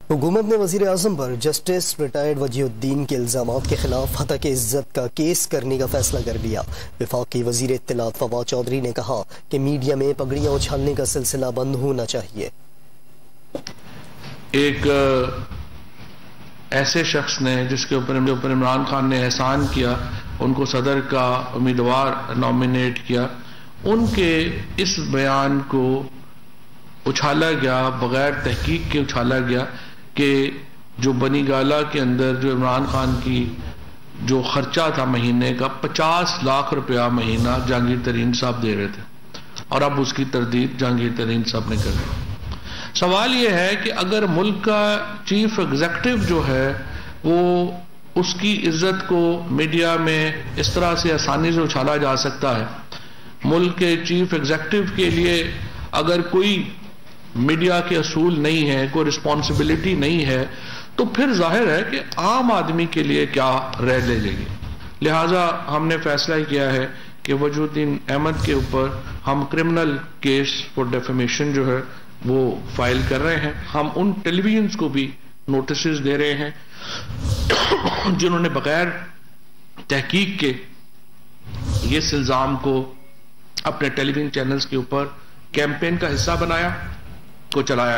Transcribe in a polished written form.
حکومت نے وزیر اعظم پر جسٹس ریٹائرڈ وجیہ الدین کے الزامات کے خلاف ہتک عزت کا کیس کرنے کا فیصلہ کر لیا۔ وفاقی وزیر اطلاعات فواد چودھری نے کہا کہ میڈیا میں پگڑیاں اچھالنے کا سلسلہ بند ہونا چاہیے۔ ایک ایسے شخص نے جس کے اوپر عمران خان نے احسان کیا، ان کو صدر کا امیدوار نامینیٹ کیا، ان کے اس بیان کو اچھالا گیا، بغیر تحقیق کے اچھالا گیا کہ جو بنی گالہ کے اندر جو عمران خان کی جو خرچہ تھا مہینے کا 50 لاکھ روپیہ مہینہ جہانگیر ترین صاحب دے رہے تھے، اور اب اس کی تردید جہانگیر ترین صاحب نے کر دی۔ سوال یہ ہے کہ اگر ملک کا چیف ایگزیکٹو جو ہے وہ اس کی عزت کو میڈیا میں اس طرح سے آسانی سے اچھالا جا سکتا ہے، ملک کے چیف ایگزیکٹو کے لیے اگر کوئی میڈیا کے اصول نہیں ہے، کوئی رسپانسبلٹی نہیں ہے، تو پھر ظاہر ہے کہ عام آدمی کے لیے کیا رہ لے گی۔ لہٰذا ہم نے فیصلہ کیا ہے کہ وجیہ الدین احمد کے اوپر ہم کرمنل کیس فار ڈیفیمیشن جو ہے وہ فائل کر رہے ہیں۔ ہم ان ٹیلی ویژنز کو بھی نوٹسز دے رہے ہیں جنہوں نے بغیر تحقیق کے اس الزام کو اپنے ٹیلی ویژن چینلز کے اوپر کیمپین کا حصہ بنایا کو چلایا۔